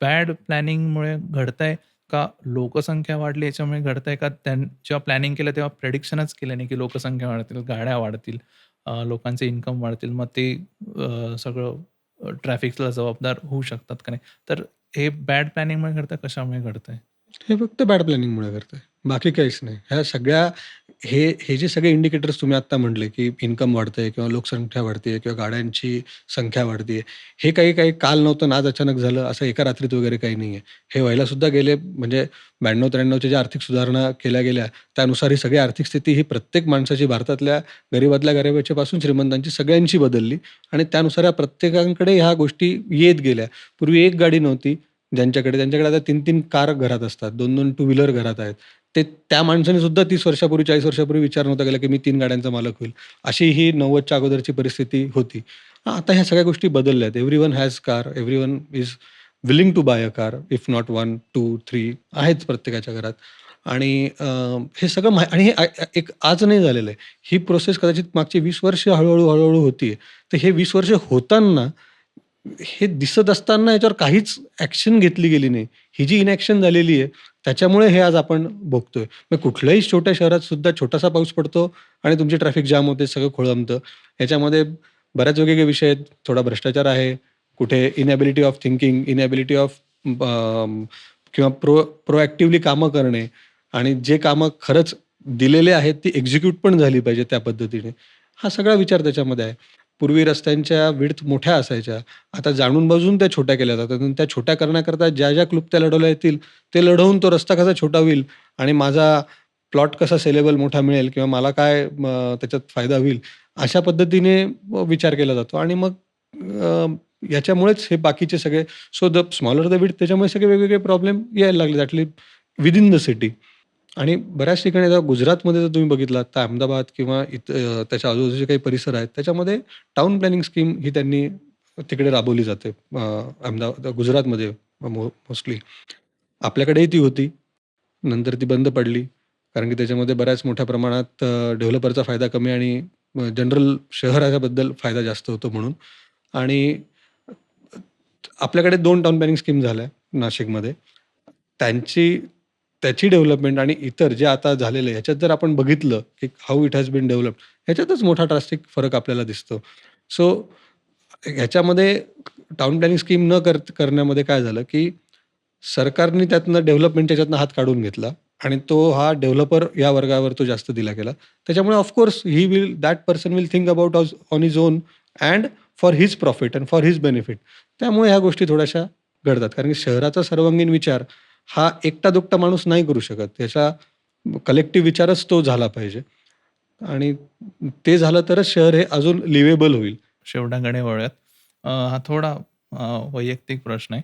बॅड प्लॅनिंगमुळे घडतंय का लोकसंख्या वाढली याच्यामुळे घडतंय का जेव्हा प्लॅनिंग केलं तेव्हा प्रेडिक्शनच केलं नाही, की लोकसंख्या वाढतील, गाड्या वाढतील, लोकांचे इन्कम वाढतील, मग ते सगळं ट्रॅफिकला जबाबदार होऊ शकतात का नाही? तर हे बॅड प्लॅनिंगमुळे घडतंय, कशामुळे घडतंय? हे फक्त बॅड प्लॅनिंगमुळे घडतंय. बाकी काहीच नाही. ह्या सगळ्या हे जे सगळे इंडिकेटर्स तुम्ही आत्ता म्हटले, की इन्कम वाढतंय किंवा लोकसंख्या वाढतेय किंवा गाड्यांची संख्या वाढतेय. हे काही काल नव्हतं आणि आज अचानक झालं असं एका रात्रीत वगैरे काही नाहीये. हे व्हायला सुद्धा गेले म्हणजे 92-93च्या ज्या आर्थिक सुधारणा केल्या गेल्या, त्यानुसार ही सगळी आर्थिक स्थिती ही प्रत्येक माणसाची भारतातल्या गरीबातल्या गरिबाच्यापासून श्रीमंतांची सगळ्यांची बदलली आणि त्यानुसार या प्रत्येकाकडे ह्या गोष्टी येत गेल्या. पूर्वी एक गाडी नव्हती त्यांच्याकडे आता 3-3 कार घरात असतात. 2-2 टू व्हीलर घरात आहेत. त्या माणसाने सुद्धा 30 वर्षापूर्वी, 40 वर्षापूर्वी विचार नव्हता केला, की मी 3 गाड्यांचा मालक होईल. अशी ही 90च्या अगोदरची परिस्थिती होती. आता ह्या सगळ्या गोष्टी बदलल्या everyone has car, everyone is willing to buy a car, if not 1, 2, 3 आहेच प्रत्येकाच्या घरात. आणि हे सगळं आणि हे एक आज नाही झालेलं आहे. ही प्रोसेस कदाचित मागची 20 वर्ष हळू-हळू होतीये. तर हे 20 वर्ष होताना हे दिसत असताना याच्यावर काहीच ॲक्शन घेतली गेली नाही. ही जी इनॅक्शन झालेली आहे, त्याच्यामुळे हे आज आपण भोगतोय. मग कुठल्याही छोट्या शहरात सुद्धा छोटासा पाऊस पडतो आणि तुमची ट्रॅफिक जाम होते, सगळं खोळंबतं. ह्याच्यामध्ये बऱ्याच वेगवेगळे विषय आहेत. थोडा भ्रष्टाचार आहे, कुठे inability of thinking, inability of किंवा प्रोएक्टिव्हली कामं करणे आणि जे कामं खरंच दिलेले आहेत, ती एक्झिक्यूट पण झाली पाहिजे त्या पद्धतीने. हा सगळा विचार त्याच्यामध्ये आहे. पूर्वी रस्त्यांच्या विड्थ मोठ्या असायच्या. आता जाणून-बुजून त्या छोट्या केल्या जातात आणि त्या छोट्या करण्याकरता ज्या क्लुप्त्या लढवल्या येतील, ते लढवून तो रस्ता कसा छोटा होईल आणि माझा प्लॉट कसा सेलेबल मोठा मिळेल किंवा मला काय त्याच्यात फायदा होईल, अशा पद्धतीने विचार केला जातो आणि मग याच्यामुळेच हे बाकीचे सगळे so the smaller the width त्याच्यामुळे सगळे वेगवेगळे प्रॉब्लेम यायला लागले ॲट विदिन द सिटी. आणि बऱ्याच ठिकाणी आता गुजरातमध्ये जर तुम्ही बघितलात तर अहमदाबाद किंवा त्याच्या आजूबाजूचे काही परिसर आहेत त्याच्यामध्ये टाउन प्लॅनिंग स्कीम ही त्यांनी तिकडे राबवली जाते. गुजरातमध्ये मोस्टली. आपल्याकडेही ती होती. नंतर ती बंद पडली. कारण की त्याच्यामध्ये बऱ्याच मोठ्या प्रमाणात डेव्हलपरचा फायदा कमी आणि जनरल शहराच्याबद्दल फायदा जास्त होतो म्हणून. आणि आपल्याकडे 2 टाउन प्लॅनिंग स्कीम झाल्या नाशिकमध्ये. त्यांची त्याची डेव्हलपमेंट आणि इतर जे आता झालेलं आहे, ह्याच्यात जर आपण बघितलं, की how it has been developed, ह्याच्यातच मोठा ड्रास्टिक फरक आपल्याला दिसतो. सो ह्याच्यामध्ये टाउन प्लॅनिंग स्कीम न करण्यामध्ये काय झालं, की सरकारने त्यातनं डेव्हलपमेंटच्या ह्याच्यातनं हात काढून घेतला आणि तो हा डेव्हलपर या वर्गावर तो जास्त दिला गेला. त्याच्यामुळे of course that person will think about on his on and for his profit and for his benefit. त्यामुळे ह्या गोष्टी थोड्याशा घडतात. कारण की शहराचा सर्वांगीण विचार हा एकटा-दुकटा माणूस नाही करू शकत. त्याचा कलेक्टिव्ह विचारच तो झाला पाहिजे आणि ते झालं तरच शहर हे अजून लिव्हेबल होईल. शेवटाकडे वळूयात. हा थोडा वैयक्तिक प्रश्न आहे,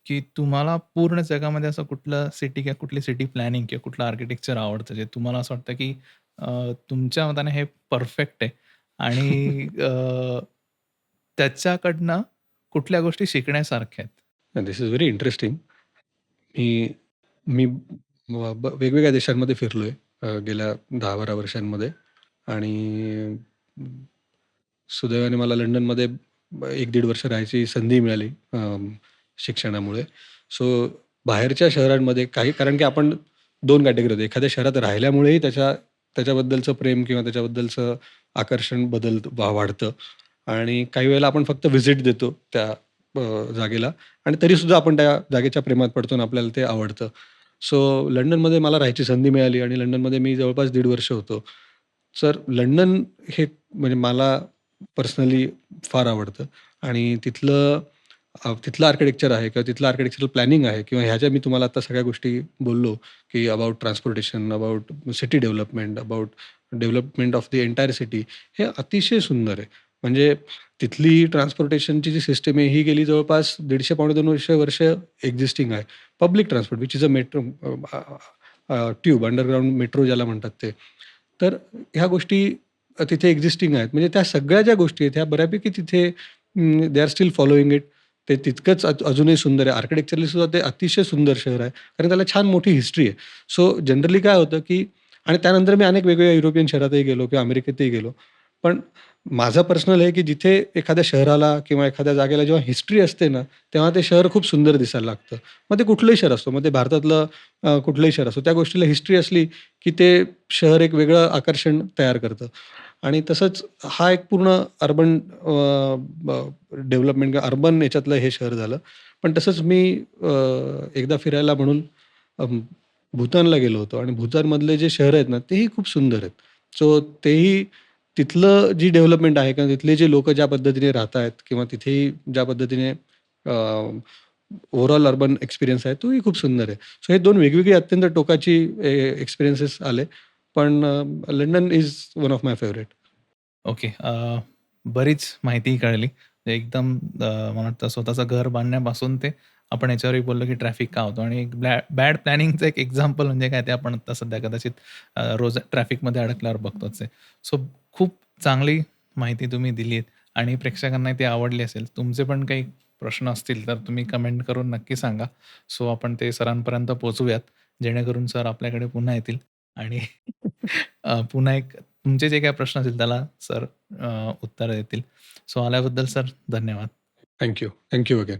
की तुम्हाला पूर्ण जगामध्ये असं कुठलं सिटी किंवा कुठली सिटी प्लॅनिंग किंवा कुठलं आर्किटेक्चर आवडतं, जे तुम्हाला असं वाटतं, की तुमच्या मताने हे परफेक्ट आहे आणि त्याच्याकडनं कुठल्या गोष्टी शिकण्यासारख्या आहेत? This is very interesting. मी मी वेगवेगळ्या देशांमध्ये फिरलोय गेल्या 10-12 वर्षांमध्ये आणि सुदैवाने मला लंडनमध्ये 1-1.5 वर्ष राहायची संधी मिळाली शिक्षणामुळे. सो बाहेरच्या शहरांमध्ये कारण की आपण 2 कॅटेगरी होतो. एखाद्या शहरात राहिल्यामुळेही त्याच्याबद्दलचं प्रेम किंवा त्याच्याबद्दलचं आकर्षण वाढतं आणि काही वेळेला आपण फक्त व्हिजिट देतो त्या जागेला आणि तरीसुद्धा आपण त्या जागेच्या प्रेमात पडतो आणि आपल्याला ते आवडतं. सो लंडनमध्ये मला राहायची संधी मिळाली आणि लंडनमध्ये मी जवळपास 1.5 वर्ष होतो. तर लंडन हे म्हणजे मला पर्सनली फार आवडतं आणि तिथलं आर्किटेक्चर आहे किंवा तिथलं आर्किटेक्चरल प्लॅनिंग आहे किंवा ह्या ज्या मी तुम्हाला आता सगळ्या गोष्टी बोललो, की about transportation, about city development, about development of the entire city, हे अतिशय सुंदर आहे. म्हणजे तिथली ट्रान्सपोर्टेशनची जी सिस्टम आहे, ही गेली जवळपास 150 पावणे 200 वर्ष एक्झिस्टिंग आहे. Public transport which is a metro, tube, underground metro ज्याला म्हणतात ते. तर ह्या गोष्टी तिथे एक्झिस्टिंग आहेत. म्हणजे त्या सगळ्या ज्या गोष्टी आहेत, ह्या बऱ्यापैकी तिथे they are still following it. ते तितकंच अजूनही सुंदर आहे. आर्किटेक्चरली सुद्धा ते अतिशय सुंदर शहर आहे. कारण त्याला छान मोठी हिस्ट्री आहे. सो जनरली काय होतं, की आणि त्यानंतर मी अनेक वेगवेगळ्या युरोपियन शहरातही गेलो किंवा अमेरिकेतही गेलो. पण माझं पर्सनल आहे, की जिथे एखाद्या शहराला किंवा एखाद्या जागेला जेव्हा हिस्ट्री असते ना, तेव्हा ते शहर खूप सुंदर दिसायला लागतं. मग ते कुठलंही शहर असो, मग ते भारतातलं कुठलंही शहर असो, त्या गोष्टीला हिस्ट्री असली, की ते शहर एक वेगळं आकर्षण तयार करतं. आणि तसंच हा एक पूर्ण अर्बन डेव्हलपमेंट किंवा अर्बन याच्यातलं हे शहर झालं. पण तसंच मी एकदा फिरायला म्हणून भूतानला गेलो होतो आणि भूतानमधले जे शहरं आहेत ना, तेही खूप सुंदर आहेत. सो तेही तिथलं जी डेव्हलपमेंट आहे किंवा तिथले जे लोकं ज्या पद्धतीने राहतायत किंवा तिथेही ज्या पद्धतीने ओव्हरऑल अर्बन एक्सपिरियन्स आहे, तोही खूप सुंदर आहे. सो हे 2 वेगवेगळी अत्यंत टोकाची एक्सपिरियन्सेस आले. पण London is one of my favourite. Okay. बरीच माहिती कळली. एकदम मला वाटतं स्वतःचं घर बांधण्यापासून ते आपण याच्यावरही बोललो, की ट्रॅफिक का होतो आणि एक बॅड प्लॅनिंगचं एक एक्झाम्पल म्हणजे काय ते आपण आता सध्या कदाचित रोज ट्रॅफिकमध्ये अडकल्यावर बघतोच आहे. सो खूप चांगली माहिती तुम्ही दिलीत आणि प्रेक्षकांना ती आवडली असेल. तुमचे पण काही प्रश्न असतील तर तुम्ही कमेंट करून नक्की सांगा. सो आपण ते सरांपर्यंत पोहोचवूयात, जेणेकरून सर आपल्याकडे पुन्हा येतील आणि पुन्हा एक तुमचे जे काही प्रश्न असतील त्याला सर उत्तर देतील. सो आल्याबद्दल सर धन्यवाद. Thank you. Thank you again.